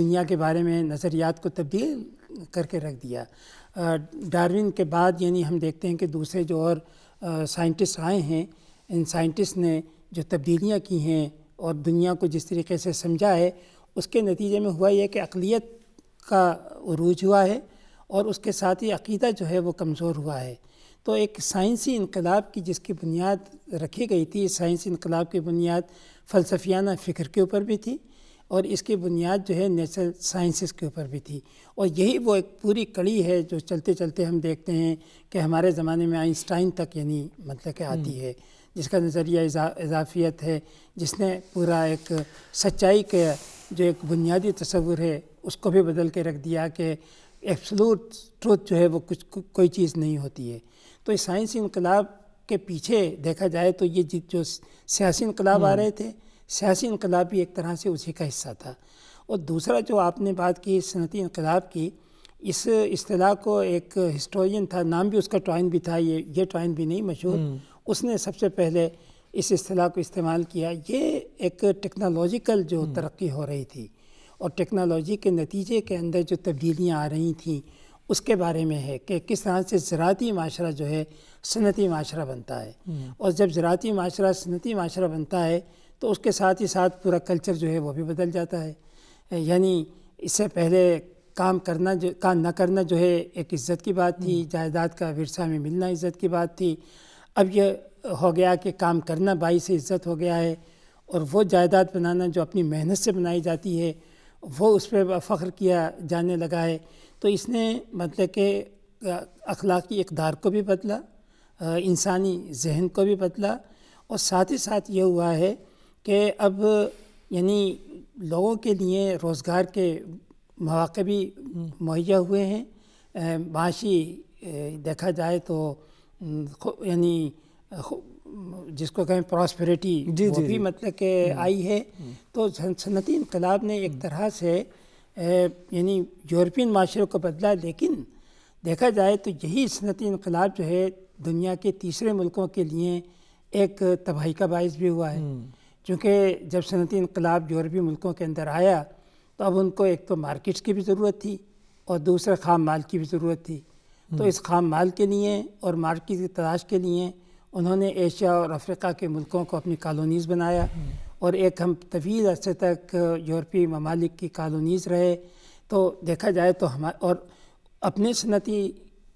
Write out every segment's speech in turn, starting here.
دنیا کے بارے میں نظریات کو تبدیل کر کے رکھ دیا۔ ڈارون کے بعد یعنی ہم دیکھتے ہیں کہ دوسرے جو اور سائنٹسٹ آئے ہیں، ان سائنٹسٹ نے جو تبدیلیاں کی ہیں اور دنیا کو جس طریقے سے سمجھا ہے، اس کے نتیجے میں ہوا یہ کہ عقلیت کا عروج ہوا ہے اور اس کے ساتھ ہی عقیدہ جو ہے وہ کمزور ہوا ہے۔ تو ایک سائنسی انقلاب کی جس کی بنیاد رکھی گئی تھی، سائنسی انقلاب کی بنیاد فلسفیانہ فکر کے اوپر بھی تھی اور اس کی بنیاد جو ہے نیچرل سائنسز کے اوپر بھی تھی، اور یہی وہ ایک پوری کڑی ہے جو چلتے چلتے ہم دیکھتے ہیں کہ ہمارے زمانے میں آئنسٹائن تک یعنی مطلب کہ آتی ہے، جس کا نظریہ اضافیت ہے، جس نے پورا ایک سچائی کا جو ایک بنیادی تصور ہے اس کو بھی بدل کے رکھ دیا کہ ایبسولوٹ ٹروتھ جو ہے وہ کوئی چیز نہیں ہوتی ہے۔ تو اس سائنسی انقلاب کے پیچھے دیکھا جائے تو یہ جو سیاسی انقلاب آ رہے تھے، سیاسی انقلاب بھی ایک طرح سے اسی کا حصہ تھا۔ اور دوسرا جو آپ نے بات کی صنعتی انقلاب کی، اس اصطلاح کو ایک ہسٹورین تھا، نام بھی اس کا ٹوائن بھی تھا، یہ ٹوائن بھی نہیں مشہور، اس نے سب سے پہلے اس اصطلاح کو استعمال کیا۔ یہ ایک ٹیکنالوجیکل جو ترقی ہو رہی تھی اور ٹیکنالوجی کے نتیجے کے اندر جو تبدیلیاں آ رہی تھیں اس کے بارے میں ہے کہ کس طرح سے زراعتی معاشرہ جو ہے صنعتی معاشرہ بنتا ہے، اور جب زراعتی معاشرہ صنعتی معاشرہ بنتا ہے تو اس کے ساتھ ہی ساتھ پورا کلچر جو ہے وہ بھی بدل جاتا ہے۔ یعنی اس سے پہلے کام نہ کرنا جو ہے ایک عزت کی بات تھی، جائیداد کا ورثہ میں ملنا عزت کی بات تھی، اب یہ ہو گیا کہ کام کرنا باعث عزت ہو گیا ہے، اور وہ جائیداد بنانا جو اپنی محنت سے بنائی جاتی ہے وہ اس پہ فخر کیا جانے لگا ہے۔ تو اس نے مطلب کہ اخلاقی اقدار کو بھی بدلا، انسانی ذہن کو بھی بدلا، اور ساتھ ہی ساتھ یہ ہوا ہے کہ اب یعنی لوگوں کے لیے روزگار کے مواقع بھی مہیا ہوئے ہیں، معاشی دیکھا جائے تو یعنی جس کو کہیں پراسپیرٹی وہ بھی مطلب کہ آئی ہے۔ تو صنعتی انقلاب نے ایک طرح سے یعنی یورپین معاشرے کو بدلا، لیکن دیکھا جائے تو یہی صنعتی انقلاب جو ہے دنیا کے تیسرے ملکوں کے لیے ایک تباہی کا باعث بھی ہوا ہے، کیونکہ جب صنعتی انقلاب یورپی ملکوں کے اندر آیا تو اب ان کو ایک تو مارکیٹس کی بھی ضرورت تھی اور دوسرا خام مال کی بھی ضرورت تھی۔ تو اس خام مال کے لیے اور مارکیٹ کی تلاش کے لیے انہوں نے ایشیا اور افریقہ کے ملکوں کو اپنی کالونیز بنایا، اور ایک ہم طویل عرصے تک یورپی ممالک کی کالونیز رہے۔ تو دیکھا جائے تو اور اپنے صنعتی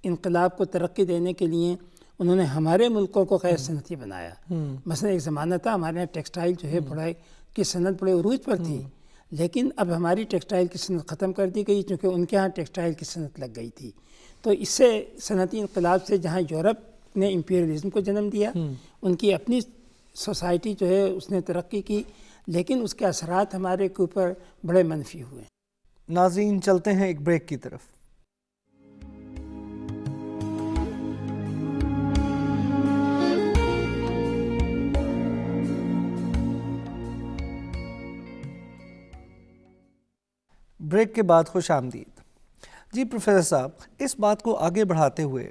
انقلاب کو ترقی دینے کے لیے انہوں نے ہمارے ملکوں کو غیر صنعتی بنایا۔ مثلا ایک زمانہ تھا ہمارے یہاں ٹیکسٹائل جو ہے کی صنعت بڑے عروج پر تھی، لیکن اب ہماری ٹیکسٹائل کی صنعت ختم کر دی گئی کیونکہ ان کے ہاں ٹیکسٹائل کی صنعت لگ گئی تھی۔ تو اس سے صنعتی انقلاب سے جہاں یورپ نے امپیریلزم کو جنم دیا، ان کی اپنی سوسائٹی جو ہے اس نے ترقی کی، لیکن اس کے اثرات ہمارے کے اوپر بڑے منفی ہوئے۔ ناظرین چلتے ہیں ایک بریک کی طرف۔ بریک کے بعد خوش آمدید۔ جی پروفیسر صاحب، اس بات کو آگے بڑھاتے ہوئے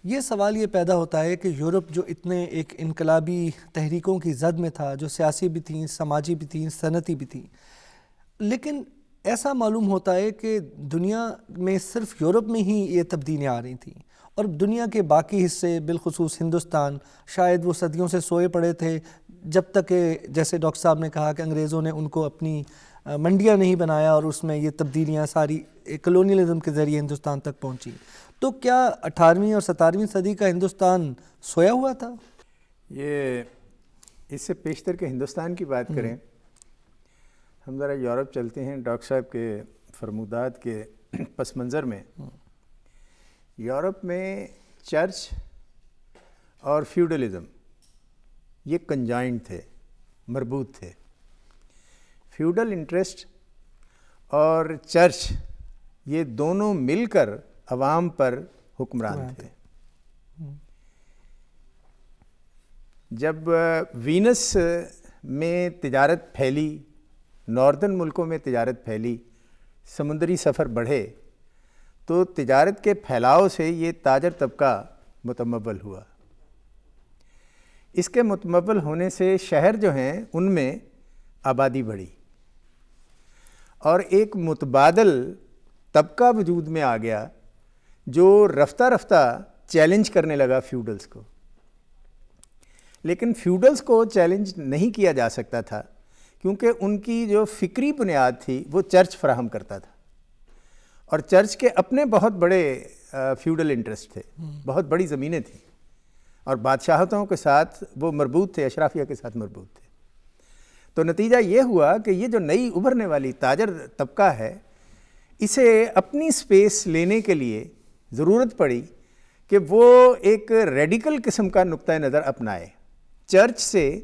یہ سوال یہ پیدا ہوتا ہے کہ یورپ جو اتنے ایک انقلابی تحریکوں کی زد میں تھا، جو سیاسی بھی تھیں، سماجی بھی تھیں، صنعتی بھی تھیں، لیکن ایسا معلوم ہوتا ہے کہ دنیا میں صرف یورپ میں ہی یہ تبدیلیاں آ رہی تھیں، اور دنیا کے باقی حصے بالخصوص ہندوستان شاید وہ صدیوں سے سوئے پڑے تھے، جب تک کہ جیسے ڈاکٹر صاحب نے کہا کہ انگریزوں نے ان کو اپنی منڈیاں نہیں بنایا اور اس میں یہ تبدیلیاں ساری کلونیلزم کے ذریعے ہندوستان تک پہنچی۔ تو کیا 18ویں اور 17ویں صدی کا ہندوستان سویا ہوا تھا؟ یہ اس سے پیشتر کے ہندوستان کی بات کریں، ہم ذرا یورپ چلتے ہیں ڈاکٹر صاحب کے فرمودات کے پس منظر میں۔ یورپ میں چرچ اور فیوڈلزم یہ کنجائنٹ تھے، مربوط تھے۔ فیوڈل انٹرسٹ اور چرچ یہ دونوں مل کر عوام پر حکمران تھے۔ جب وینس میں تجارت پھیلی، ناردرن ملکوں میں تجارت پھیلی، سمندری سفر بڑھے، تو تجارت کے پھیلاؤ سے یہ تاجر طبقہ متمول ہوا۔ اس کے متمول ہونے سے شہر جو ہیں ان میں آبادی بڑھی، اور ایک متبادل طبقہ وجود میں آ گیا جو رفتہ رفتہ چیلنج کرنے لگا فیوڈلز کو. لیکن فیوڈلز کو چیلنج نہیں کیا جا سکتا تھا کیونکہ ان کی جو فکری بنیاد تھی وہ چرچ فراہم کرتا تھا, اور چرچ کے اپنے بہت بڑے فیوڈل انٹرسٹ تھے, بہت بڑی زمینیں تھیں, اور بادشاہتوں کے ساتھ وہ مربوط تھے, اشرافیہ کے ساتھ مربوط تھے. تو نتیجہ یہ ہوا کہ یہ جو نئی ابھرنے والی تاجر طبقہ ہے, اسے اپنی سپیس لینے کے لیے ضرورت پڑی کہ وہ ایک ریڈیکل قسم کا نقطہ نظر اپنائے. چرچ سے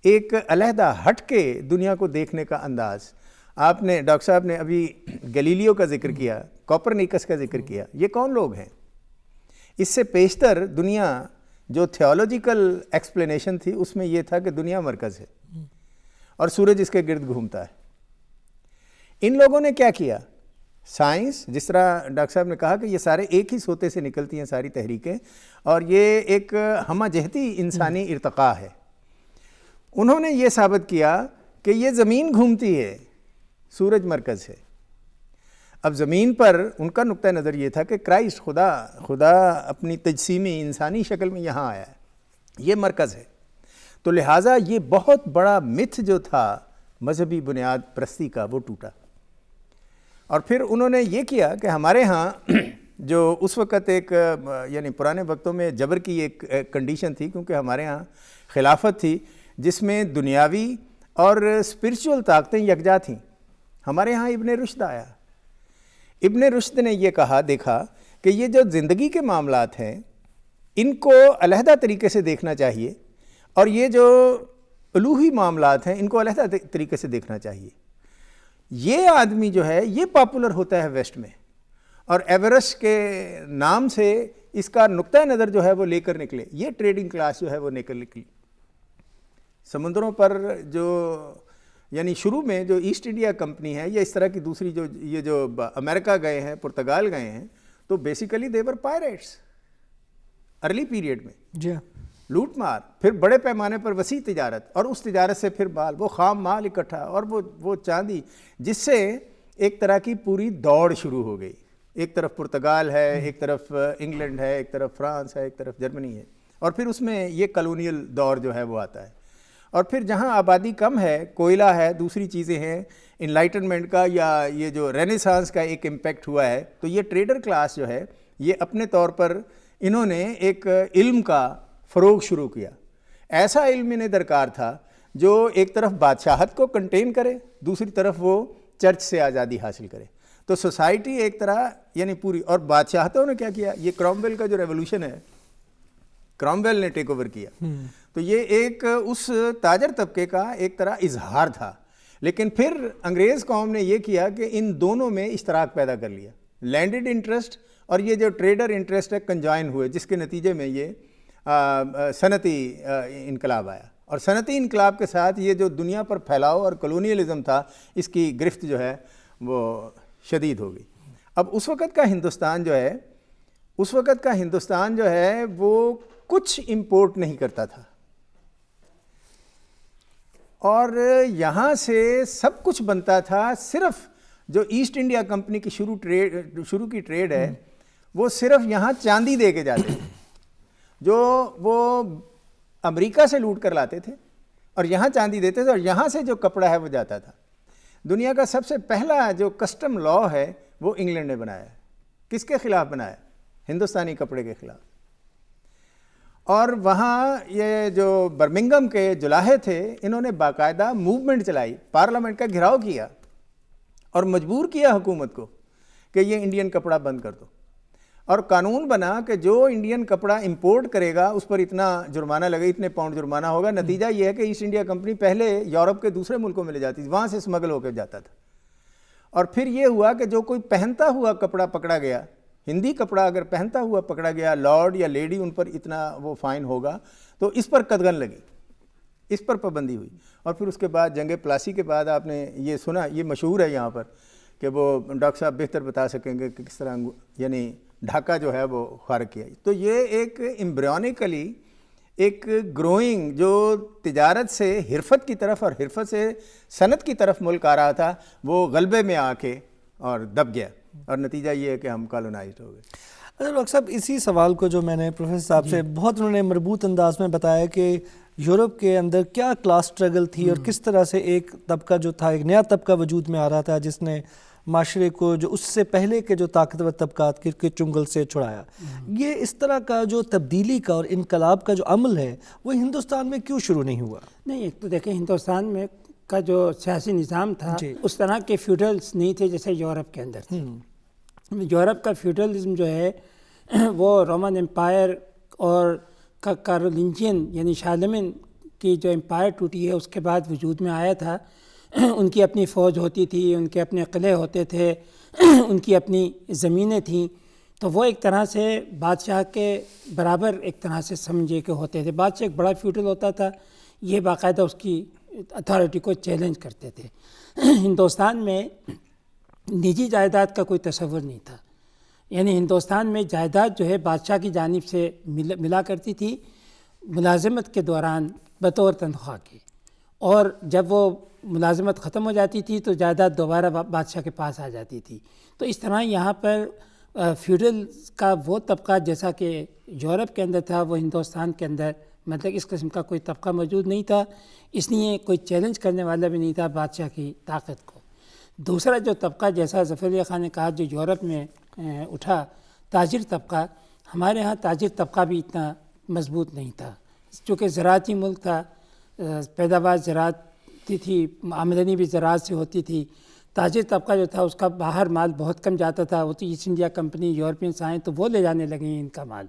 ایک علیحدہ ہٹ کے دنیا کو دیکھنے کا انداز. آپ نے ڈاکٹر صاحب نے ابھی گلیلیو کا ذکر کیا, کوپرنیکس کا ذکر کیا, یہ کون لوگ ہیں؟ اس سے پیشتر دنیا جو تھیولوجیکل ایکسپلینیشن تھی اس میں یہ تھا کہ دنیا مرکز ہے اور سورج اس کے گرد گھومتا ہے. ان لوگوں نے کیا کیا؟ سائنس, جس طرح ڈاکٹر صاحب نے کہا کہ یہ سارے ایک ہی سوتے سے نکلتی ہیں ساری تحریکیں, اور یہ ایک ہمہ جہتی انسانی ارتقاء ہے. انہوں نے یہ ثابت کیا کہ یہ زمین گھومتی ہے, سورج مرکز ہے. اب زمین پر ان کا نقطہ نظر یہ تھا کہ کرائسٹ, خدا اپنی تجسیمی انسانی شکل میں یہاں آیا ہے, یہ مرکز ہے. تو لہٰذا یہ بہت بڑا متھ جو تھا مذہبی بنیاد پرستی کا وہ ٹوٹا. اور پھر انہوں نے یہ کیا کہ ہمارے ہاں جو اس وقت ایک یعنی پرانے وقتوں میں جبر کی ایک کنڈیشن تھی, کیونکہ ہمارے ہاں خلافت تھی جس میں دنیاوی اور اسپرچول طاقتیں یکجا تھیں. ہمارے ہاں ابن رشد آیا. ابن رشد نے یہ کہا, دیکھا کہ یہ جو زندگی کے معاملات ہیں ان کو علیحدہ طریقے سے دیکھنا چاہیے, اور یہ جو الوہی معاملات ہیں ان کو علیحدہ طریقے سے دیکھنا چاہیے. یہ آدمی جو ہے یہ پاپولر ہوتا ہے ویسٹ میں, اور ایورسٹ کے نام سے اس کا نقطہ نظر جو ہے وہ لے کر نکلے. یہ ٹریڈنگ کلاس جو ہے وہ نکلی سمندروں پر, جو یعنی شروع میں جو ایسٹ انڈیا کمپنی ہے یا اس طرح کی دوسری جو امریکہ گئے ہیں, پرتگال گئے ہیں, تو basically they were pyrites early period میں. جی ہاں, لوٹ مار, پھر بڑے پیمانے پر وسیع تجارت, اور اس تجارت سے پھر مال, وہ خام مال اکٹھا, اور وہ چاندی, جس سے ایک طرح کی پوری دوڑ شروع ہو گئی. ایک طرف پرتگال ہے, ایک طرف انگلینڈ ہے, ایک طرف فرانس ہے, ایک طرف جرمنی ہے, اور پھر اس میں یہ کالونیل دور جو ہے وہ آتا ہے. اور پھر جہاں آبادی کم ہے, کوئلہ ہے, دوسری چیزیں ہیں, انلائٹنمنٹ کا یا یہ جو رینیسانس کا ایک امپیکٹ ہوا ہے, تو یہ ٹریڈر کلاس جو ہے یہ اپنے طور پر انہوں نے ایک علم کا فروغ شروع کیا. ایسا علم انہیں درکار تھا جو ایک طرف بادشاہت کو کنٹین کرے, دوسری طرف وہ چرچ سے آزادی حاصل کرے. تو سوسائٹی ایک طرح یعنی پوری, اور بادشاہتوں نے کیا کیا, یہ کرومویل کا جو ریولوشن ہے, کرومویل نے ٹیک اوور کیا, تو یہ ایک اس تاجر طبقے کا ایک طرح اظہار تھا. لیکن پھر انگریز قوم نے یہ کیا کہ ان دونوں میں اشتراک پیدا کر لیا, لینڈڈ انٹرسٹ اور یہ جو ٹریڈر انٹرسٹ ہے کنجوائن ہوئے, جس کے نتیجے میں یہ صنعتی انقلاب آیا. اور صنعتی انقلاب کے ساتھ یہ جو دنیا پر پھیلاؤ اور کلونیلزم تھا, اس کی گرفت جو ہے وہ شدید ہو گئی. اب اس وقت کا ہندوستان جو ہے وہ کچھ امپورٹ نہیں کرتا تھا, اور یہاں سے سب کچھ بنتا تھا. صرف جو ایسٹ انڈیا کمپنی کی شروع کی ٹریڈ ہے وہ صرف یہاں چاندی دے کے جاتے تھے, جو وہ امریکہ سے لوٹ کر لاتے تھے اور یہاں چاندی دیتے تھے, اور یہاں سے جو کپڑا ہے وہ جاتا تھا. دنیا کا سب سے پہلا جو کسٹم لا ہے وہ انگلینڈ نے بنایا ہے. کس کے خلاف بنایا؟ ہندوستانی کپڑے کے خلاف. اور وہاں یہ جو برمنگم کے جلاہے تھے, انہوں نے باقاعدہ موومنٹ چلائی, پارلیمنٹ کا گھیراؤ کیا اور مجبور کیا حکومت کو کہ یہ انڈین کپڑا بند کر دو. اور قانون بنا کہ جو انڈین کپڑا امپورٹ کرے گا اس پر اتنا جرمانہ لگے, اتنے پاؤنڈ جرمانہ ہوگا. نتیجہ یہ ہے کہ ایسٹ انڈیا کمپنی پہلے یورپ کے دوسرے ملکوں میں لے جاتی تھی, وہاں سے اسمگل ہو کے جاتا تھا. اور پھر یہ ہوا کہ جو کوئی پہنتا ہوا کپڑا پکڑا گیا, ہندی کپڑا اگر پہنتا ہوا پکڑا گیا, لارڈ یا لیڈی, ان پر اتنا وہ فائن ہوگا. تو اس پر قدغن لگی, اس پر پابندی ہوئی. اور پھر اس کے بعد جنگ پلاسی کے بعد آپ نے یہ سنا, یہ مشہور ہے یہاں پر, کہ وہ ڈاکٹر صاحب بہتر بتا سکیں گے کہ کس طرح یعنی ڈھاکہ جو ہے وہ خارج کیا. تو یہ ایک ایمبریونیکلی ایک گروئنگ جو تجارت سے حرفت کی طرف اور حرفت سے صنعت کی طرف ملک آ رہا تھا، وہ غلبے میں آ کے اور دب گیا، اور نتیجہ یہ ہے کہ ہم کالونائزڈ ہو گئے۔ ڈاکٹر صاحب اسی سوال کو جو میں نے پروفیسر صاحب سے بہت انہوں نے مربوط انداز میں بتایا کہ یورپ کے اندر کیا کلاس سٹرگل تھی اور کس طرح سے ایک طبقہ جو تھا، ایک نیا طبقہ وجود میں آ رہا تھا جس نے معاشرے کو جو اس سے پہلے کے جو طاقتور طبقات کے چنگل سے چھڑایا۔ یہ اس طرح کا جو تبدیلی کا اور انقلاب کا جو عمل ہے وہ ہندوستان میں کیوں شروع نہیں ہوا؟ نہیں، ایک تو دیکھیں ہندوستان میں کا جو سیاسی نظام تھا اس طرح کے فیوڈلز نہیں تھے جیسے یورپ کے اندر تھے۔ یورپ کا فیوڈلزم جو ہے وہ رومن امپائر اور کارولنجین یعنی شارلمین کی جو امپائر ٹوٹی ہے اس کے بعد وجود میں آیا تھا۔ ان کی اپنی فوج ہوتی تھی، ان کے اپنے قلعے ہوتے تھے، ان کی اپنی زمینیں تھیں، تو وہ ایک طرح سے بادشاہ کے برابر ایک طرح سے سمجھے کہ ہوتے تھے۔ بادشاہ ایک بڑا فیوڈل ہوتا تھا، یہ باقاعدہ اس کی اتھارٹی کو چیلنج کرتے تھے۔ ہندوستان میں نجی جائیداد کا کوئی تصور نہیں تھا، یعنی ہندوستان میں جائیداد جو ہے بادشاہ کی جانب سے ملا کرتی تھی ملازمت کے دوران بطور تنخواہ کے، اور جب وہ ملازمت ختم ہو جاتی تھی تو جائیداد دوبارہ بادشاہ کے پاس آ جاتی تھی۔ تو اس طرح یہاں پر فیوڈل کا وہ طبقہ جیسا کہ یورپ کے اندر تھا وہ ہندوستان کے اندر مطلب اس قسم کا کوئی طبقہ موجود نہیں تھا، اس لیے کوئی چیلنج کرنے والا بھی نہیں تھا بادشاہ کی طاقت کو۔ دوسرا جو طبقہ جیسا ظفر علی خان نے کہا جو یورپ میں اٹھا تاجر طبقہ، ہمارے ہاں تاجر طبقہ بھی اتنا مضبوط نہیں تھا، چونکہ زراعتی ملک تھا، پیداوار زراعت تھی، آمدنی بھی زراعت سے ہوتی تھی۔ تاجر طبقہ جو تھا اس کا باہر مال بہت کم جاتا تھا، وہ تو ایسٹ انڈیا کمپنی یورپینس آئیں تو وہ لے جانے لگے ہیں ان کا مال،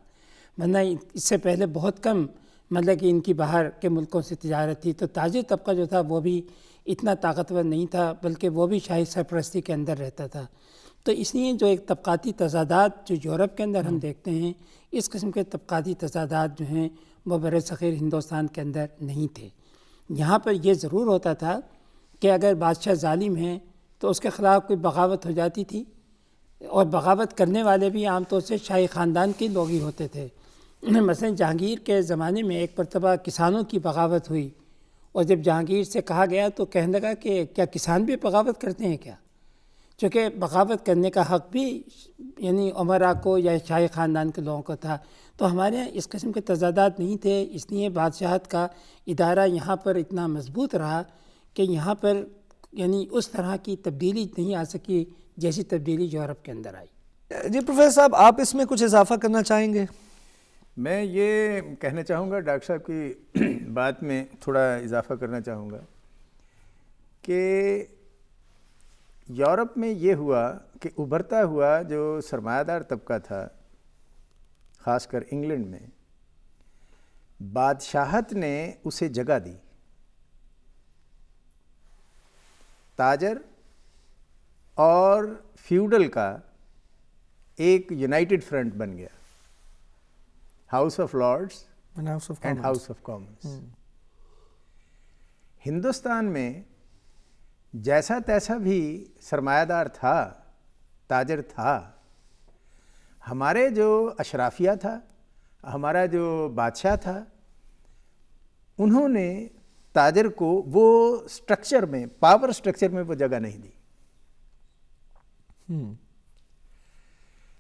ورنہ اس سے پہلے بہت کم مطلب کہ ان کی باہر کے ملکوں سے تجارت تھی۔ تو تاجر طبقہ جو تھا وہ بھی اتنا طاقتور نہیں تھا، بلکہ وہ بھی شاہی سرپرستی کے اندر رہتا تھا۔ تو اس لیے جو ایک طبقاتی تضادات جو یورپ کے اندر ہم دیکھتے ہیں، اس قسم کے طبقاتی تضادات جو ہیں وہ برصغیر ہندوستان کے اندر نہیں تھے۔ یہاں پر یہ ضرور ہوتا تھا کہ اگر بادشاہ ظالم ہیں تو اس کے خلاف کوئی بغاوت ہو جاتی تھی، اور بغاوت کرنے والے بھی عام طور سے شاہی خاندان کے لوگ ہی ہوتے تھے۔ مثلا جہانگیر کے زمانے میں ایک مرتبہ کسانوں کی بغاوت ہوئی، اور جب جہانگیر سے کہا گیا تو کہنے لگا کہ کیا کسان بھی بغاوت کرتے ہیں کیا؟ چونکہ بغاوت کرنے کا حق بھی یعنی امراء کو یا شاہی خاندان کے لوگوں کو تھا۔ تو ہمارے یہاں اس قسم کے تضادات نہیں تھے، اس لیے بادشاہت کا ادارہ یہاں پر اتنا مضبوط رہا کہ یہاں پر یعنی اس طرح کی تبدیلی نہیں آ سکی جیسی تبدیلی یورپ کے اندر آئی۔ جی پروفیسر صاحب، آپ اس میں کچھ اضافہ کرنا چاہیں گے؟ میں یہ کہنا چاہوں گا، ڈاکٹر صاحب کی بات میں تھوڑا اضافہ کرنا چاہوں گا کہ یورپ میں یہ ہوا کہ ابھرتا ہوا جو سرمایہ دار طبقہ تھا، خاص کر انگلینڈ میں، بادشاہت نے اسے جگہ دی۔ تاجر اور فیوڈل کا ایک یونائٹڈ فرنٹ بن گیا، house of Lords and house of Commons. Hindustan میں جیسا تیسا بھی سرمایہ دار تھا، تاجر تھا، ہمارے جو اشرافیہ تھا، ہمارا جو بادشاہ تھا، انہوں نے تاجر کو وہ سٹرکچر میں، پاور سٹرکچر میں وہ جگہ نہیں دی۔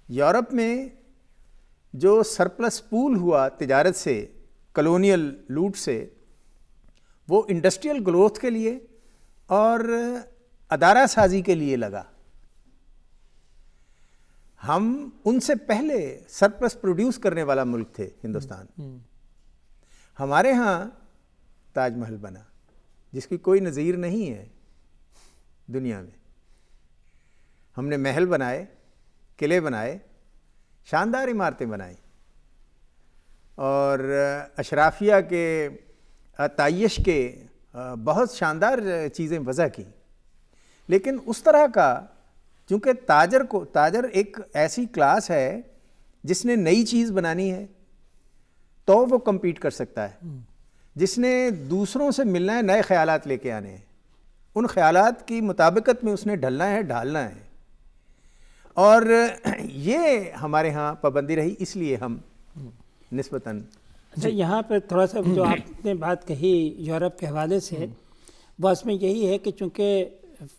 یورپ میں جو سرپلس پول ہوا تجارت سے، کلونیل لوٹ سے، وہ انڈسٹریل گروتھ کے لیے اور ادارہ سازی کے لیے لگا۔ ہم ان سے پہلے سرپلس پروڈیوس کرنے والا ملک تھے ہندوستان۔ ہمارے ہاں تاج محل بنا جس کی کوئی نظیر نہیں ہے دنیا میں۔ ہم نے محل بنائے، قلعے بنائے، شاندار عمارتیں بنائیں، اور اشرافیہ کے تعیش کے بہت شاندار چیزیں وضع کی۔ لیکن اس طرح کا، چونکہ تاجر ایک ایسی کلاس ہے جس نے نئی چیز بنانی ہے تو وہ کمپیٹ کر سکتا ہے، جس نے دوسروں سے ملنا ہے، نئے خیالات لے کے آنے ہیں، ان خیالات کی مطابقت میں اس نے ڈھلنا ہے، ڈھالنا ہے، اور یہ ہمارے ہاں پابندی رہی، اس لیے ہم نسبتاً اچھا یہاں پہ تھوڑا سا جو آپ نے بات کہی یورپ کے حوالے سے، بس میں یہی ہے کہ چونکہ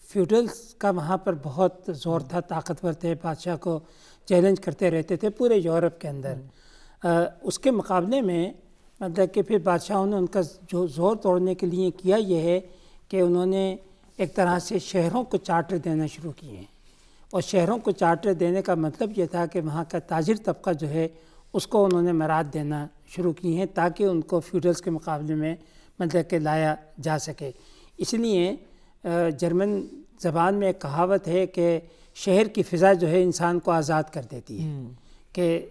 فیوڈلز کا وہاں پر بہت زور تھا، طاقتور تھے، بادشاہ کو چیلنج کرتے رہتے تھے پورے یورپ کے اندر، اس کے مقابلے میں مطلب کہ پھر بادشاہوں نے ان کا جو زور توڑنے کے لیے کیا یہ ہے کہ انہوں نے ایک طرح سے شہروں کو چارٹر دینا شروع کیے ہیں، اور شہروں کو چارٹر دینے کا مطلب یہ تھا کہ وہاں کا تاجر طبقہ جو ہے اس کو انہوں نے مراد دینا شروع کی ہیں تاکہ ان کو فیوڈلز کے مقابلے میں مطلب کہ لایا جا سکے۔ اس لیے جرمن زبان میں ایک کہاوت ہے کہ شہر کی فضا جو ہے انسان کو آزاد کر دیتی ہے، کہ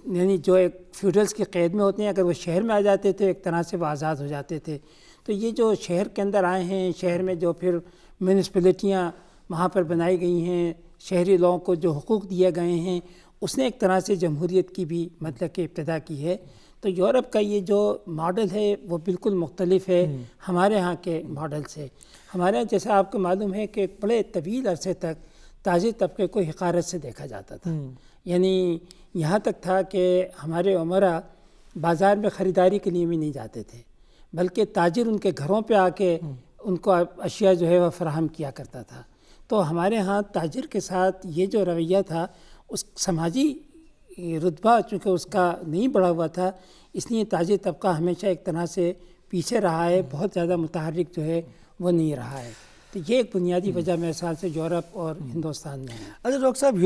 یعنی جو ایک فیوڈلز کی قید میں ہوتے ہیں اگر وہ شہر میں آ جاتے تھے ایک طرح سے وہ آزاد ہو جاتے تھے۔ تو یہ جو شہر کے اندر آئے ہیں، شہر میں جو پھر میونسپلٹیاں وہاں پر بنائی گئی ہیں، شہری لوگوں کو جو حقوق دیے گئے ہیں، اس نے ایک طرح سے جمہوریت کی بھی مطلب کہ ابتدا کی ہے۔ تو یورپ کا یہ جو ماڈل ہے وہ بالکل مختلف ہے ہمارے ہاں کے ماڈل سے۔ ہمارے یہاں جیسا آپ کو معلوم ہے کہ بڑے طویل عرصے تک تاجر طبقے کو حقارت سے دیکھا جاتا تھا، یعنی یہاں تک تھا کہ ہمارے عمرا بازار میں خریداری کے لیے بھی نہیں جاتے تھے، بلکہ تاجر ان کے گھروں پہ آ کے ان کو اشیاء جو ہے وہ فراہم کیا کرتا تھا۔ تو ہمارے ہاں تاجر کے ساتھ یہ جو رویہ تھا اس سماجی رتبہ چونکہ اس کا نہیں بڑھا ہوا تھا، اس لیے تاجر طبقہ ہمیشہ ایک طرح سے پیچھے رہا ہے، بہت زیادہ متحرک جو ہے وہ نہیں رہا ہے۔ تو یہ ایک بنیادی وجہ میرے خیال سے یورپ اور ہندوستان میں ہے۔ اچھا ڈاکٹر صاحب،